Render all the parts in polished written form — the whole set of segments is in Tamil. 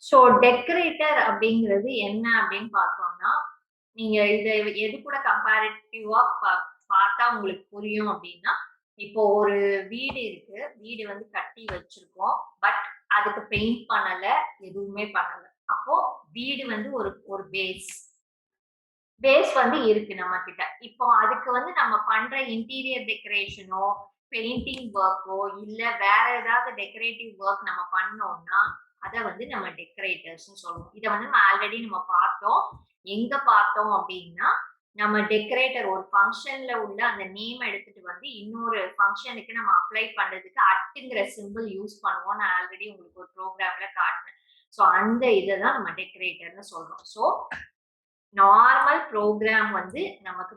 ஸோ டெக்கரேட்டர் அப்படிங்கிறது என்ன அப்படின்னு பார்த்தோம்னா, நீங்க இத எது கூட கம்பேரிட்டிவா பார்த்தா உங்களுக்கு புரியும் அப்படின்னா, இப்போ ஒரு வீடு இருக்கு. வீடு வந்து கட்டி வச்சிருக்கோம். பட் அதுக்கு பெயிண்ட் பண்ணல, எதுவுமே பண்ணல. அப்போ வீடு வந்து ஒரு ஒரு பேஸ் வந்து இருக்கு நம்மகிட்ட. இப்போ அதுக்கு வந்து நம்ம பண்ற இன்டீரியர் டெக்கரேஷனோ, பெயிண்டிங் ஒர்க்கோ, இல்ல வேற ஏதாவது டெக்கரேட்டிவ் ஒர்க் நம்ம பண்ணோம்னா, அத வந்து நம்ம டெக்கரேட்டர்ஸ்ன்னு சொல்லுவோம். இத வந்து ஆல்ரெடி நம்ம பார்த்தோம். எங்க பார்த்தோம் அப்டின்னா, நம்ம டெக்கரேட்டர் ஒரு ஃபங்ஷன்ல உள்ள அந்த நேம் எடுத்துட்டு வந்து இன்னொரு ஃபங்ஷனுக்கு நம்ம அப்ளை பண்றதுக்கு அட்டுங்கிற சிம்பிள் யூஸ் பண்ணுவோம். நான் ஆல்ரெடி உங்களுக்கு ஒரு ப்ரோகிராம்ல காட்டுனேன். ஸோ அந்த இத தான் நம்ம டெக்கரேட்டர்ன்னு சொல்றோம். ஸோ நார்மல் ப்ரோகிராம் வந்து நமக்கு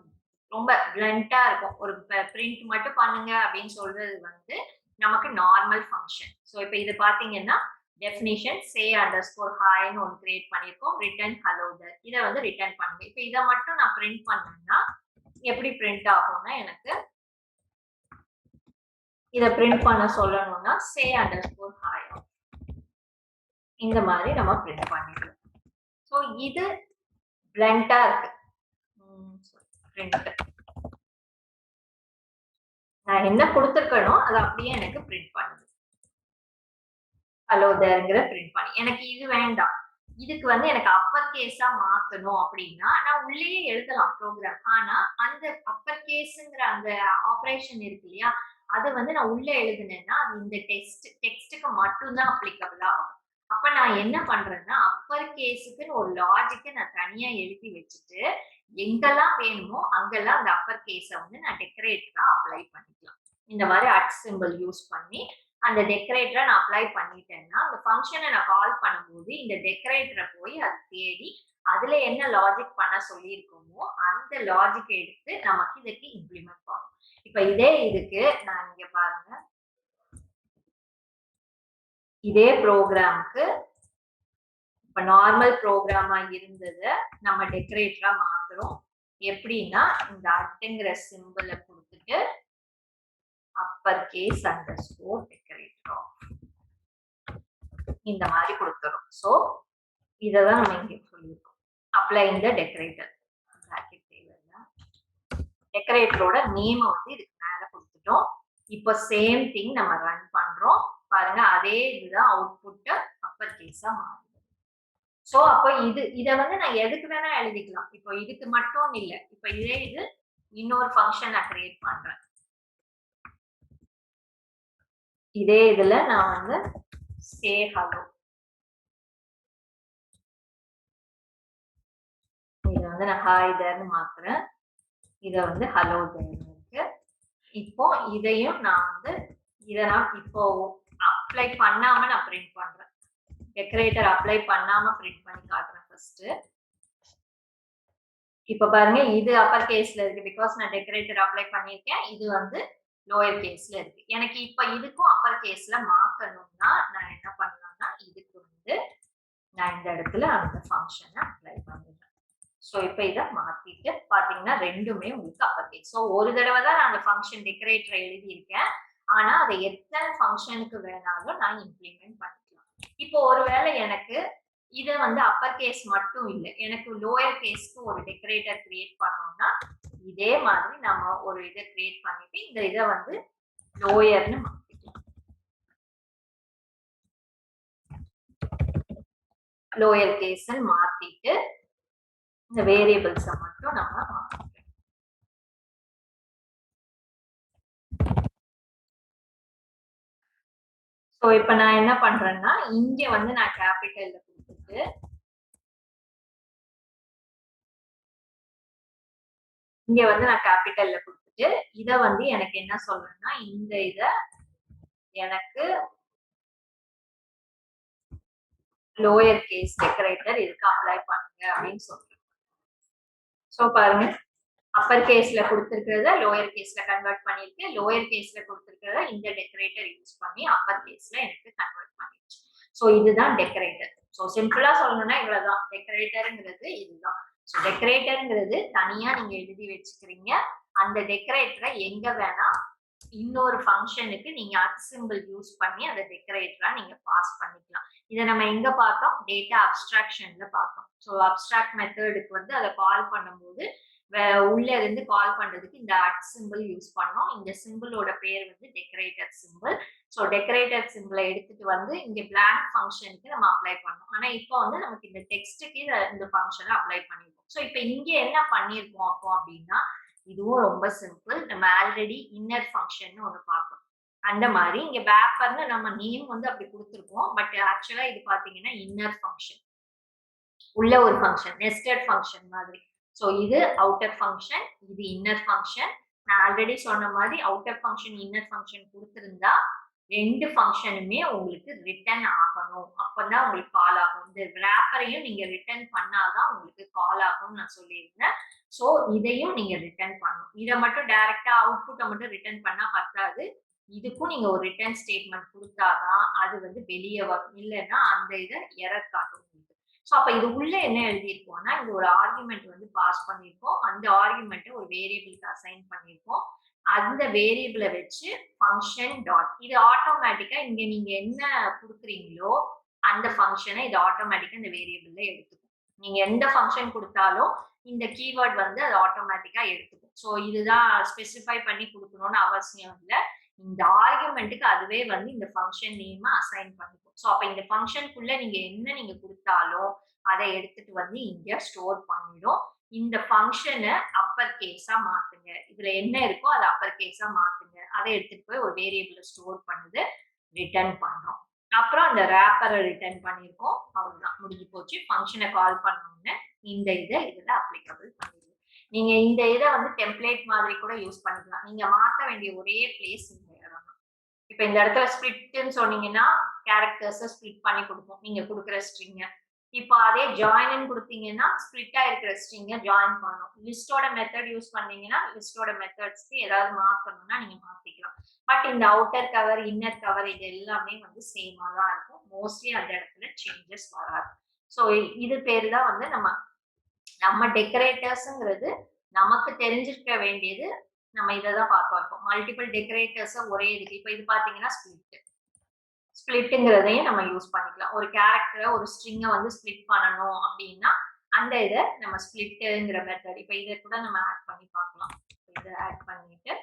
ரொம்ப பிளண்டா இருக்கும். ஒரு பிரிண்ட் மட்டும் பண்ணுங்க அப்படின்னு சொல்றது வந்து நமக்கு நார்மல் ஃபங்ஷன். ஸோ இப்போ இது பார்த்தீங்கன்னா டெஃபினிஷன் சே அண்டர் ஸ்கோர் ஹாய்னு ஒன்று கிரியேட் பண்ணியிருக்கோம். ரிட்டர்ன் ஹலோ தர் இதை வந்து ரிட்டர்ன் பண்ணுங்க. இப்போ இதை மட்டும் நான் பிரிண்ட் பண்ணேன்னா எப்படி பிரிண்ட் ஆகும்னா எனக்கு இதை பிரிண்ட் பண்ண சொல்லணும்னா சே அண்டர் ஸ்கோர் ஹாய் இந்த மாதிரி நம்ம பிரிண்ட் பண்ணிக்கலாம். ஸோ இது பிளண்டா இருக்கு. நான் என்ன கொடுத்துருக்கணும் அதை அப்படியே எனக்கு பிரிண்ட் பண்ணுது. ஹலோ தேர்ங்கிற பிரிண்ட் பண்ணி எனக்கு இது வேண்டாம். இதுக்கு வந்து எனக்கு அப்பர் கேஸா மாத்தணும் அப்படின்னா நான் உள்ளேயே எழுதலாம் ப்ரோக்ராம். ஆனா அந்த அப்பர் கேஸ்ங்கிற அந்த ஆபரேஷன் இருக்கு இல்லையா, அது வந்து நான் உள்ள எழுதுனேன்னா அது இந்த டெக்ஸ்டுக்கு மட்டும்தான் அப்ளிகபிள் ஆகும். அப்ப நான் என்ன பண்றேன்னா அப்பர் கேஸுக்குன்னு ஒரு லாஜிக்கை நான் தனியா எழுதி வச்சுட்டு எங்கெல்லாம் வேணுமோ அங்கெல்லாம் அந்த அப்பர் கேஸை வந்து நான் டெக்கரேட்டரா அப்ளை பண்ணிக்கலாம். இந்த மாதிரி அட் சிம்பிள் யூஸ் பண்ணி அந்த டெக்கரேட்டரை நான் அப்ளை பண்ணிட்டேன்னா அந்த ஃபங்க்ஷனை நான் கால் பண்ணும்போது இந்த டெக்கரேட்டரை போய் அது தேடி அதுல என்ன லாஜிக் பண்ண சொல்லியிருக்கோமோ அந்த லாஜிக் எடுத்து நமக்கு இதுக்கு இம்ப்ளிமெண்ட் பண்ணும். இப்ப இதே இதுக்கு நான் இங்க பாருங்க, இதே ப்ரோக்ராமுக்கு இப்ப நார்மல் ப்ரோக்ராமா இருந்ததை நம்ம டெக்கரேட்டரா மாத்துறோம். எப்படின்னா இந்த அட்டுங்கிற சிம்பிளை கொடுத்துட்டு upper case underscore decorator இந்த மாதிரி கொடுத்துரும். ஸோ இததான் நம்ம இங்க சொல்லியிருக்கோம். அப்ளை இந்த டெக்கரேட்டர் டெக்கரேட்டரோட நேம் வந்து இதுக்கு மேல கொடுத்துட்டோம். இப்போ சேம் திங் நம்ம ரன் பண்றோம். பாருங்க அதே இதுதான் அவுட்புட் அப்பர் கேஸா மாறுது. ஸோ அப்போ இதை வந்து நான் எதுக்கு வேணா எழுதிக்கலாம். இப்போ இதுக்கு மட்டும் இல்லை. இப்போ இதே இது இன்னொரு ஃபங்க்ஷன் நான் கிரியேட் பண்றேன். இதே இதுல நான் வந்து சே ஹலோ இதை வந்து நான் ஹாய் தேர்னு மாத்துறேன். இதை வந்து ஹலோ தேர்னு இருக்கு. இப்போ இதையும் நான் வந்து இதை நான் இப்போ அப்ளை பண்ணாம நான் பிரிண்ட் பண்றேன். டெக்கரேட்டர் அப்ளை பண்ணாம பிரிண்ட் பண்ணி காட்டுறேன் ஃபர்ஸ்ட். இப்ப பாருங்க இது அப்பர் கேஸ்ல இருக்கு பிகாஸ் நான் டெக்கரேட்டர் அப்ளை பண்ணியிருக்கேன். இது வந்து லோயர் கேஸ்ல இருக்கு. எனக்கு இப்ப இதுக்கும் அப்பர் கேஸ்ல மாத்தணும்னா நான் என்ன பண்ணலாம்னா இதுக்கு வந்து நான் இந்த இடத்துல அந்த ஃபங்க்ஷனை அப்ளை பண்ணிடுறேன். ஸோ இப்போ இதை மாத்திட்டு பாத்தீங்கன்னா ரெண்டுமே உங்களுக்கு அப்பர் கேஸ். ஸோ ஒரு தடவை தான் நான் அந்த ஃபங்க்ஷன் டெக்கரேட்டரை எழுதியிருக்கேன். ஆனா அதை எத்தனை ஃபங்க்ஷனுக்கு வேணாலும் நான் இம்ப்ளிமெண்ட் பண்ணிக்கலாம். இப்போ ஒருவேளை எனக்கு இதை வந்து அப்பர் கேஸ் மட்டும் இல்லை, எனக்கு லோயர் கேஸ்க்கு ஒரு டெக்கரேட்டர் கிரியேட் பண்ணோம்னா இதே மாதிரி நம்ம ஒரு இதை கிரியேட் பண்ணிட்டு இந்த இதை வந்து லோயர்னு மாத்திக்கலாம். லோயர் கேஸ் மாத்திட்டு இந்த வேரியபிள்ஸை மட்டும் நம்ம மாத்திக்கலாம். ஸோ இப்போ நான் என்ன பண்றேன்னா இங்க வந்து நான் கேபிட்டல்ல கொடுத்துட்டு இங்க வந்து நான் கேபிட்டல்ல கொடுத்துட்டு இத வந்து எனக்கு என்ன சொல்றேன்னா இந்த இத எனக்கு லோயர் கேஸ் டெக்கரேட்டர் இதுக்கு அப்ளை பண்ணுங்க அப்படின்னு சொல்றேன். ஸோ பாருங்க அப்பர் கேஸ்ல கொடுத்துருக்கிறத லோயர் கேஸ்ல கன்வெர்ட் பண்ணிருக்கேன். லோயர் கேஸ்ல கொடுத்துருக்கிறத இந்த டெக்கரேட்டர் யூஸ் பண்ணி அப்பர் கேஸ்ல எனக்கு கன்வெர்ட் பண்ணிடுச்சு. ஸோ இதுதான் டெக்கரேட்டர். ஸோ சிம்பிளா சொல்லணும்னா இவ்வளவுதான். டெக்கரேட்டருங்கிறது இதுதான். ஸோ டெக்கரேட்டருங்கிறது தனியா நீங்க எழுதி வச்சுக்கிறீங்க. அந்த டெக்கரேட்டரை எங்க வேணா இன்னொரு ஃபங்க்ஷனுக்கு நீங்க அட் சிம்பிள் யூஸ் பண்ணி அந்த டெக்கரேட்டரா நீங்க பாஸ் பண்ணிக்கலாம். இதை நம்ம எங்க பார்த்தோம்? டேட்டா அப்ஸ்ட்ராக்ஷன்ல பார்த்தோம். ஸோ அப்ஸ்ட்ராக்ட் மெத்தடுக்கு வந்து அதை கால் பண்ணும்போது உள்ள இருந்து கால் பண்றதுக்கு இந்த அட் சிம்பிள் யூஸ் பண்ணோம். இந்த சிம்பிளோட பேர் வந்து டெக்கரேட்டர் சிம்பிள். ஸோ டெக்கரேட்டர் சிம்பிளை எடுத்துட்டு வந்து இங்க பிளாங்க் ஃபங்க்ஷனுக்கு நம்ம அப்ளை பண்ணோம். ஆனா இப்போ வந்து நமக்கு இந்த டெக்ஸ்ட்டுக்கு இந்த ஃபங்க்ஷனை அப்ளை பண்ணிருக்கோம். ஸோ இப்போ இங்க என்ன பண்ணிருக்கோம் அப்போ அப்படின்னா, இதுவும் ரொம்ப சிம்பிள். நம்ம ஆல்ரெடி இன்னர் ஃபங்க்ஷன் ஒன்று பார்த்தோம். அந்த மாதிரி இங்க வேப்பர்னு நம்ம நேம் வந்து அப்படி கொடுத்துருக்கோம். பட் ஆக்சுவலா இது பாத்தீங்கன்னா இன்னர் ஃபங்க்ஷன். உள்ள ஒரு ஃபங்க்ஷன், நெஸ்டட் ஃபங்க்ஷன் மாதிரி. ஸோ இது அவுட்டர் ஃபங்க்ஷன், இது இன்னர் ஃபங்க்ஷன். நான் ஆல்ரெடி சொன்ன மாதிரி அவுட்டர் ஃபங்க்ஷன், இன்னர் ஃபங்க்ஷன் கொடுத்திருந்தா 2 ஃபங்க்ஷனுமே உங்களுக்கு ரிட்டர்ன் ஆகணும். அப்பதான் உங்களுக்கு கால் ஆகும். இந்த ரேப்பரையும் நீங்க ரிட்டர்ன் பண்ணாதான் உங்களுக்கு கால் ஆகும்னு நான் சொல்லியிருந்தேன். ஸோ இதையும் நீங்க ரிட்டர்ன் பண்ணணும். இதை மட்டும் டைரக்டா அவுட்புட்டை மட்டும் ரிட்டர்ன் பண்ணா பத்தாது. இதுக்கும் நீங்க ஒரு ரிட்டர்ன் ஸ்டேட்மெண்ட் கொடுத்தாதான் அது வந்து வெளியே வரும். இல்லைன்னா அந்த இதை எரர் காட்டும். ஸோ அப்ப இது உள்ள என்ன எழுதியிருக்கோம்னா, இங்க ஒரு ஆர்குமெண்ட் வந்து பாஸ் பண்ணியிருக்கோம். அந்த ஆர்குமெண்ட்டை ஒரு வேரியபிளுக்கு அசைன் பண்ணியிருக்கோம். அந்த வேரியபிளை வச்சு ஃபங்க்ஷன் டாட் இது ஆட்டோமேட்டிக்கா இங்க நீங்க என்ன கொடுக்குறீங்களோ அந்த ஃபங்க்ஷனை இது ஆட்டோமேட்டிக்கா இந்த வேரியபிள்ல எடுத்துக்கும். நீங்க எந்த ஃபங்க்ஷன் கொடுத்தாலும் இந்த கீவேர்ட் வந்து அது ஆட்டோமேட்டிக்கா எடுத்துக்கும். ஸோ இதுதான் ஸ்பெசிஃபை பண்ணி கொடுக்கணும்னு அவசியம் இல்லை. இந்த ஆர்குமெண்ட்டுக்கு அதுவே வந்து இந்த ஃபங்க்ஷன் நேம் அசைன் பண்ணிக்கும். ஸோ அப்ப இந்த ஃபங்க்ஷனுக்குள்ள நீங்க என்ன நீங்க கொடுத்தாலும் அதை எடுத்துட்டு வந்து இங்க ஸ்டோர் பண்ணிடும். இந்த ஃபங்க்ஷனை அப்பர் கேஸா மாத்துங்க. இதுல என்ன இருக்கோ அதை அப்பர் கேஸா மாத்துங்க. அதை எடுத்துட்டு போய் ஒரு வேரியபிள ஸ்டோர் பண்ணுது, ரிட்டர்ன் பண்றோம். அப்புறம் அந்த ரேப்பரை ரிட்டர்ன் பண்ணிருக்கோம். அவ்வளவுதான், முடிஞ்சு போச்சு. ஃபங்க்ஷனை கால் பண்ணோம்னு இந்த இதை இதுல அப்ளிகபிள் பண்ணிடுவோம். நீங்க இந்த இதை வந்து டெம்ப்ளேட் மாதிரி கூட யூஸ் பண்ணிக்கலாம். நீங்க மாற்ற வேண்டிய ஒரே பிளேஸ் இந்த இடம். இப்ப இந்த இடத்துல ஸ்பிளிட்னு சொன்னீங்கன்னா கேரக்டர்ஸை ஸ்பிளிட் பண்ணி கொடுப்போம் நீங்க கொடுக்குற ஸ்ட்ரிங்க. இப்போ அதே ஜாயின் கொடுத்தீங்கன்னா ஸ்பிளிட்டா இருக்கிற ஸ்ட்ரிங்கை ஜாயின் பண்ணணும். லிஸ்டோட மெத்தட் யூஸ் பண்ணீங்கன்னா லிஸ்டோட மெத்தட்ஸ்க்கு ஏதாவது மாற்றணும்னா நீங்க மாத்திக்கலாம். பட் இந்த அவுட்டர் கவர், இன்னர் கவர் இது எல்லாமே வந்து சேமா தான் இருக்கும். மோஸ்ட்லி அந்த இடத்துல சேஞ்சஸ் வராது. ஸோ இது பேரு தான் வந்து நம்ம டெக்கரேட்டர்ஸ்ங்கிறது நமக்கு தெரிஞ்சிருக்க வேண்டியது. நம்ம இதை தான் பார்த்தோம். இப்போ மல்டிபிள் டெக்கரேட்டர்ஸை ஒரே இதுக்கு இப்போ இது பார்த்தீங்கன்னா ஸ்பிளிட்டுங்கிறதையும் நம்ம யூஸ் பண்ணிக்கலாம். ஒரு கேரக்டரை ஒரு ஸ்ட்ரிங்கை வந்து ஸ்பிளிட் பண்ணணும் அப்படின்னா அந்த இதை நம்ம ஸ்பிளிட்டுங்கிற மெத்தட் இப்போ இதை கூட நம்ம ஆட் பண்ணி பார்க்கலாம். இதை ஆட் பண்ணிட்டு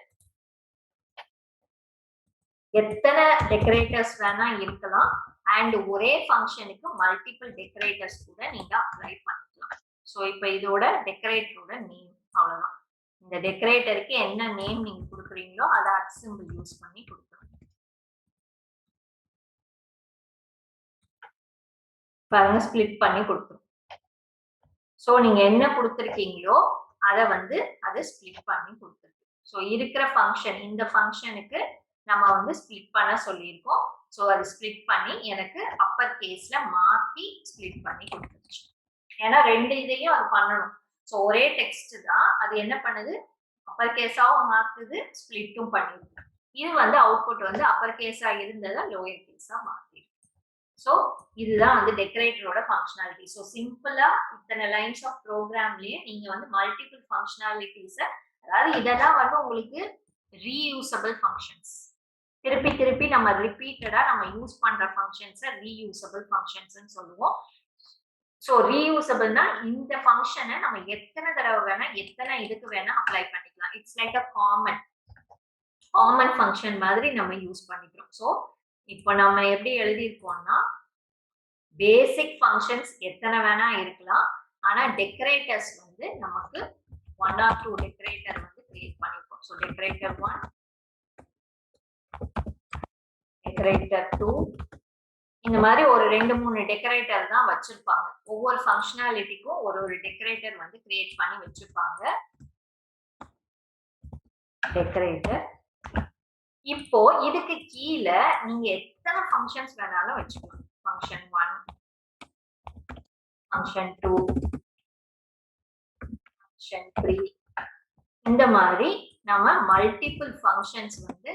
எத்தனை டெக்கரேட்டர்ஸ் வேணா இருக்கலாம். அண்ட் ஒரே ஃபங்க்ஷனுக்கு மல்டிபிள் டெக்கரேட்டர்ஸ் கூட நீங்க அப்ளை பண்ணிக்கலாம். ஸோ இப்போ இதோட டெக்கரேட்டரோட நேம் அவ்வளவுதான். இந்த டெக்கரேட்டருக்கு என்ன நேம் நீங்க கொடுக்குறீங்களோ அதை அட் சிம்பிள் யூஸ் பண்ணி கொடுக்கணும். பாருங்க, ஸ்பிளிட் பண்ணி கொடுத்துரும். ஸோ நீங்க என்ன கொடுத்துருக்கீங்களோ அதை வந்து அதை ஸ்பிளிட் பண்ணி கொடுத்துருக்கு. ஸோ இருக்கிற ஃபங்க்ஷன், இந்த ஃபங்க்ஷனுக்கு நம்ம வந்து ஸ்பிளிட் பண்ண சொல்லியிருக்கோம். ஸோ அது ஸ்பிளிட் பண்ணி எனக்கு அப்பர் கேஸ்ல மாத்தி ஸ்பிளிட் பண்ணி கொடுத்துருச்சு. ஏன்னா 2 இதையும் அது பண்ணணும். ஸோ ஒரே டெக்ஸ்ட் தான், அது என்ன பண்ணுது, அப்பர் கேஸாவும் மாத்துது, ஸ்பிளிட்டும் பண்ணிடுது. இது வந்து அவுட்புட் வந்து அப்பர் கேஸா இருந்ததை லோயர் கேஸா மாத்திடும். ஸோ இதுதான் வந்து டெக்கரேட்டரோட ஃபங்க்ஷனாலிட்டி. ஸோ சிம்பிளா இத்தனை லைன்ஸ் ஆஃப் ப்ரோக்ராம்லயே நீங்க வந்து மல்டிபிள் ஃபங்க்ஷனாலிட்டிஸை, அதாவது இதெல்லாம் வந்து உங்களுக்கு ரீயூசபிள் ஃபங்க்ஷன்ஸ், திருப்பி திருப்பி நம்ம ரிப்பீட்டடா நம்ம யூஸ் பண்ற ஃபங்க்ஷன்ஸை ரீயூசபிள் ஃபங்க்ஷன்ஸ்னு சொல்லுவோம். ஸோ ரீயூசபிள்னா இந்த ஃபங்க்ஷனை நம்ம எத்தனை தடவை வேணா எத்தனை இதுக்கு வேணா அப்ளை பண்ணிக்கலாம். It's like a common function மாதிரி நம்ம யூஸ் பண்ணிக்கிறோம். ஸோ இப்போ நம்ம எப்படி எழுதியிருக்கோம்னா, பேசிக் ஃபங்க்ஷன்ஸ் எத்தனை வேணா இருக்கலாம். ஆனா டெக்கரேட்டர்ஸ் வந்து நமக்கு 1 or 2 டெக்கரேட்டர் வந்து கிரியேட் பண்ணிருக்கோம். ஸோ டெக்கரேட்டர் 1, டெக்கரேட்டர் 2, இந்த மாதிரி ஒரு 2-3 டெக்கரேட்டர் தான் வச்சிருப்பாங்க. ஒவ்வொரு ஃபங்க்ஷனாலிட்டிக்கும் ஒரு டெக்கரேட்டர் வந்து கிரியேட் பண்ணி வச்சிருப்பாங்க. டெக்கரேட்டர். இப்போ இதுக்கு கீழே நீங்க எத்தனை ஃபங்க்ஷன்ஸ் வேணாலும் வச்சுக்கலாம். ஃபங்க்ஷன் 1, ஃபங்க்ஷன் 2, ஃபங்க்ஷன் 3, இந்த மாதிரி நம்ம மல்டிபிள் ஃபங்க்ஷன்ஸ் வந்து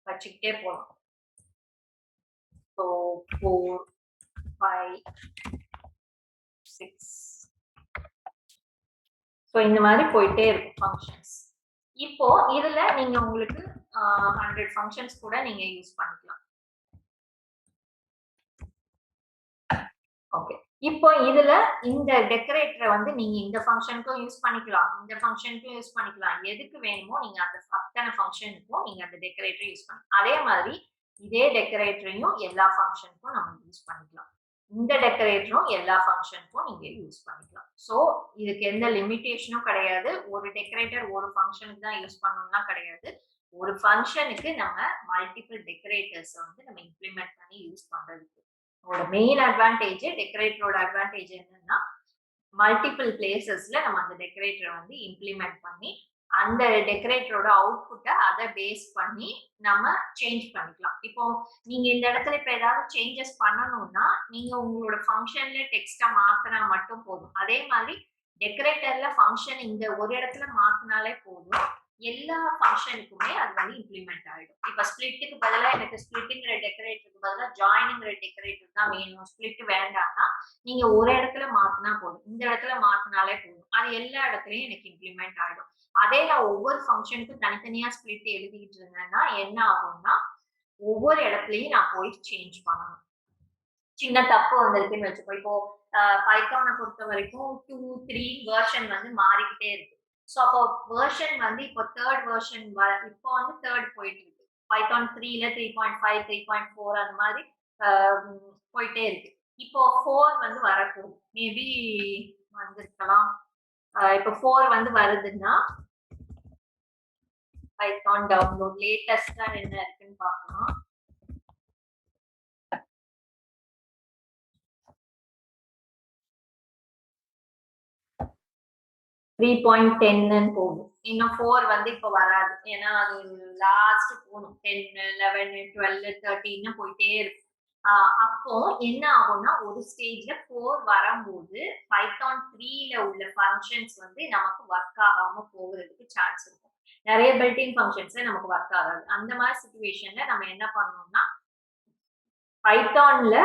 வச்சுக்கிட்டே போகலாம். ஸோ 4, 5, 6, ஸோ இந்த மாதிரி போயிட்டே இருக்கும் ஃபங்க்ஷன்ஸ். இப்போ இதுல நீங்க உங்களுக்கு 100 ஃபங்க்ஷன்ஸ் கூட நீங்க யூஸ் பண்ணிக்கலாம். ஓகே. இப்போ இதுல இந்த டெக்கரேட்டர வந்து நீங்க இந்த ஃபங்ஷனுக்கும் யூஸ் பண்ணிக்கலாம். இந்த ஃபங்ஷனுக்கும் யூஸ் பண்ணிக்கலாம். எதுக்கு வேணுமோ நீங்க அந்த அத்தன ஃபங்ஷனுக்கும் நீங்க அந்த டெக்கரேட்டர யூஸ் பண்ணலாம். அதே மாதிரி இதே டெக்கரேட்டரையும் எல்லா ஃபங்ஷனுக்கும் நம்ம யூஸ் பண்ணிக்கலாம். இந்த டெக்கரேட்டரும் எல்லா ஃபங்ஷனுக்கும் நீங்க யூஸ் பண்ணிக்கலாம். ஸோ இதுக்கு எந்த லிமிட்டேஷனும் கிடையாது. ஒரு டெக்கரேட்டர் ஒரு ஃபங்ஷனுக்கு தான் யூஸ் பண்ணணும்லாம் கிடையாது. ஒரு ஃபங்ஷனுக்கு நம்ம மல்டிபிள் டெக்கரேட்டர்ஸ வந்து நம்ம இம்ப்ளிமெண்ட் பண்ணி யூஸ் பண்றதுக்கு. ஒரு மெயின் அட்வான்டேஜ் டெக்கரேட்டரோட அட்வான்டேஜ் என்னன்னா மல்டிபிள் பிளேசஸ்ல நம்ம அந்த டெக்கரேட்டரை வந்து இம்ப்ளிமெண்ட் பண்ணி அந்த டெக்கரேட்டரோட அவுட்புட்டை அதை பேஸ் பண்ணி நம்ம சேஞ்ச் பண்ணிக்கலாம். இப்போ நீங்க இந்த இடத்துல இப்ப ஏதாவது சேஞ்சஸ் பண்ணணும்னா நீங்க உங்களோட ஃபங்க்ஷன்ல டெக்ஸ்டா மாத்தினா மட்டும் போதும். அதே மாதிரி டெக்கரேட்டர்ல ஃபங்க்ஷன் இந்த ஒரு இடத்துல மாத்தினாலே போதும். எல்லா ஃபங்ஷனுக்குமே அது வந்து இம்ப்ளிமெண்ட் ஆயிடும். இப்ப ஸ்பிளிட்டுக்கு பதிலா எனக்கு ஸ்பிளிட்டுங்கிற டெக்கரேட்டருக்கு பதிலா ஜாயினுங்கிற டெக்கரேட்டர் தான் வேணும். ஸ்பிளிட் வேண்டாம்னா நீங்க ஒரு இடத்துல மாத்தினா போதும். இந்த இடத்துல மாத்தினாலே போதும். அது எல்லா இடத்துலயும் எனக்கு இம்ப்ளிமெண்ட் ஆயிடும். அதே நான் ஒவ்வொரு ஃபங்ஷனுக்கும் தனித்தனியா ஸ்பிளிட் எழுதிட்டு இருந்தேன்னா என்ன ஆகும்னா ஒவ்வொரு இடத்துலயும் நான் போய் சேஞ்ச் பண்ணணும். சின்ன தப்பு வந்திருக்குன்னு வச்சுக்கோ. இப்போ பைத்தான பொறுத்த வரைக்கும் 2, 3 வெர்ஷன் வந்து மாறிக்கிட்டே இருக்கு. ஸோ அப்போ வெர்ஷன் வந்து இப்போ 3 வெர்ஷன் இப்போ வந்து 3 போயிட்டு இருக்கு. பைத்தான் 3ல 3.5, 3.4 அந்த மாதிரி அ போயிட்டே இருக்கு. இப்போ 4 வந்து வரப்போகுது. மேபி வந்திருக்கலாம். இப்போ 4 வந்து வருதுன்னா, பைத்தான் டவுன்லோட் லேட்டஸ்ட்டா என்ன இருக்குன்னு பார்க்கலாம். 3.10ன்னு போகும். இன்னும் 4 வந்து இப்ப வராது. ஏன்னா அது லாஸ்ட் போணும். 10, 11, 12, 13 போயிட்டே இருக்கும். ஆ அப்போ என்ன ஆகும்னா, ஒரு ஸ்டேஜ்ல 4 வரம்போது, பைத்தான் 3ல உள்ள ஃபங்ஷன்ஸ் வந்து நமக்கு ஒர்க் ஆகாம போகுறதுக்கு சான்ஸ் இருக்கும். நெறைய பில்ட்-இன் ஃபங்ஷன்ஸ்ல நமக்கு ஒர்க் ஆகாது. அந்த மாரி சிச்சுவேஷன்ல நம்ம என்ன பண்ணணும்னா, பைத்தான்ல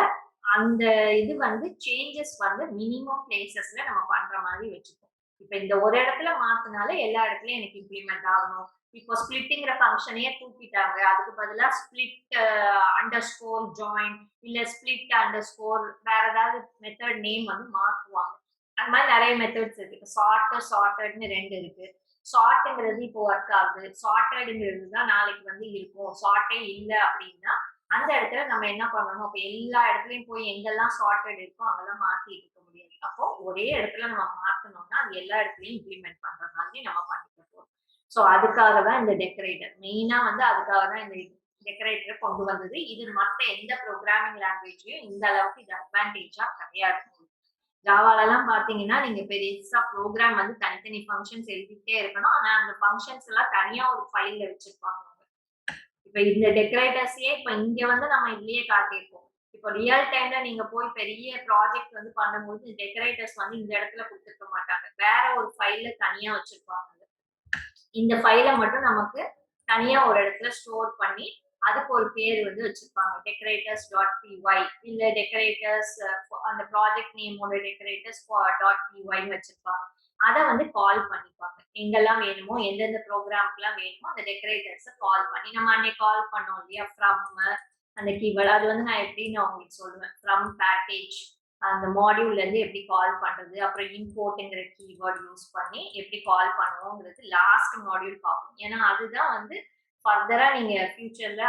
அந்த இது வந்து சேஞ்சஸ் வந்து மினிமம் பிளேசஸ்ல நம்ம பண்ற மாதிரி வச்சுப்போம். இப்ப இந்த ஒரு இடத்துல மாத்துனால எல்லா இடத்துலயும் எனக்கு இம்ப்ளிமெண்ட் ஆகணும். இப்போ ஸ்பிளிட்ங்கிற ஃபங்க்ஷனையே தூக்கிட்டாங்க. அதுக்கு பதிலா ஸ்பிளிட் அண்டர் ஸ்கோர் ஜாயின் இல்ல ஸ்பிளிட் அண்டர் ஸ்கோர் வேற ஏதாவது மெத்தட் நேம் வந்து மாத்துவாங்க. அந்த மாதிரி நிறைய மெத்தட்ஸ் இருக்கு. இப்போ சார்ட்டட்னு 2 இருக்கு. சார்ட்ங்கிறது இப்போ ஒர்க் ஆகுது. சார்ட்டட்ங்கிறது தான் நாளைக்கு வந்து இருக்கும். சார்ட்டே இல்ல அப்படின்னா அந்த இடத்துல நம்ம என்ன பண்ணணும்? அப்ப எல்லா இடத்துலயும் போய் எங்கெல்லாம் சார்ட்டட் இருக்கோ அங்கெல்லாம் மாத்திட்டு இருக்க முடியாது. அப்போ ஒரே இடத்துல நம்ம மாத்தணும்னா, அது எல்லா இடத்துலயும் இம்ப்ளிமெண்ட் பண்ற மாதிரி நம்ம பண்ணிக்க போறோம். ஸோ அதுக்காக தான் இந்த டெக்கரேட்டர். மெயினா வந்து அதுக்காக தான் இந்த டெக்கரேட்டர் கொண்டு வந்தது. இது மத்த எந்த ப்ரோகிராமிங் லாங்குவேஜ்லயும் இந்த அளவுக்கு இது அட்வான்டேஜா கிடையாது. ஜாவாலலாம் பார்த்தீங்கன்னா, நீங்க பெருசா ப்ரோகிராம் வந்து தனித்தனி ஃபங்ஷன்ஸ் எழுதிட்டே இருக்கணும். ஆனா அந்த ஃபங்ஷன்ஸ் எல்லாம் தனியா ஒரு ஃபைல்ல வச்சிருப்பாங்க. இப்ப இந்த டெக்கரேட்டர்ஸயே இப்ப இங்க வந்து நம்ம இதுலயே காட்டியிருக்கோம். இப்போ ரியல் டைம்ல நீங்க போய் பெரிய ப்ராஜெக்ட் வந்து பண்ணும்போது டெக்கரேட்டர்ஸ் வந்து இந்த இடத்துல குடுத்துருக்க மாட்டாங்க. வேற ஒரு ஃபைல்ல தனியா வச்சிருப்பாங்க. இந்த ஃபைல மட்டும் நமக்கு தனியா ஒரு இடத்துல ஸ்டோர் பண்ணி அதுக்கு ஒரு பேர் வந்து வச்சிருப்பாங்க. டெக்கரேட்டர்ஸ் டாட் பிஒய் இல்ல டெக்கரேட்டர்ஸ் அந்த ப்ராஜெக்ட் நேமோட டெக்கரேட்டர்ஸ் டாட் பிஒய்ன்னு வச்சிருப்பாங்க. அதை வந்து கால் பண்ணிப்பாங்க. எங்கெல்லாம் வேணுமோ எந்தெந்த ப்ரோக்ராம்க்குலாம் வேணுமோ அந்த டெக்கரேட்டர்ஸை கால் பண்ணி நம்ம அன்னைக்கு கால் பண்ணோம் இல்லையா ஃப்ரம் அந்த கீவேர்டு அது வந்து நான் எப்படின்னு உங்களுக்கு சொல்லுவேன். ஃப்ரம் பேக்கேஜ் அந்த மாடியூல்ல இருந்து எப்படி கால் பண்றது அப்புறம் இம்போர்ட்ங்கிற கீவேர்ட் யூஸ் பண்ணி எப்படி கால் பண்ணுவோங்கிறது லாஸ்ட் மாடியூல் பார்ப்போம். ஏன்னா அதுதான் வந்து ஃபர்தரா நீங்க ஃபியூச்சர்ல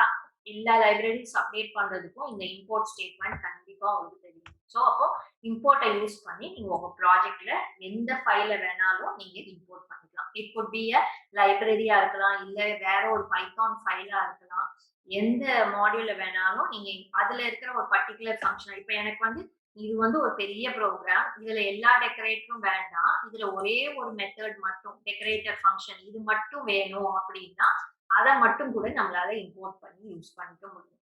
எல்லா லைப்ரரிஸ் அப்டேட் பண்றதுக்கும் இந்த இம்போர்ட் ஸ்டேட்மெண்ட் கண்டிப்பா உங்களுக்கு தெரியும். ஸோ அப்போ இம்போர்ட்டை யூஸ் பண்ணி நீங்க உங்க ப்ராஜெக்ட்ல எந்த ஃபைல வேணாலும் நீங்க இம்போர்ட் பண்ணிக்கலாம். இட் குட் பி அ லைப்ரரியா இருக்கலாம், இல்ல வேற ஒரு பைத்தான் ஃபைலா இருக்கலாம். எந்த மாடியூல்ல வேணாலும் நீங்க அதுல இருக்கிற ஒரு பர்டிகுலர் ஃபங்க்ஷன் இப்ப எனக்கு வந்து இது வந்து ஒரு பெரிய ப்ரோக்ராம். இதுல எல்லா டெக்கரேட்டரும் வேண்டாம். இதுல ஒரே ஒரு மெத்தட் மட்டும் டெக்கரேட்டர் ஃபங்க்ஷன் இது மட்டும் வேணும் அப்படின்னா, அத மட்டும் கூட நம்மளால இம்போர்ட் பண்ணி யூஸ் பண்ணிக்க முடியும்.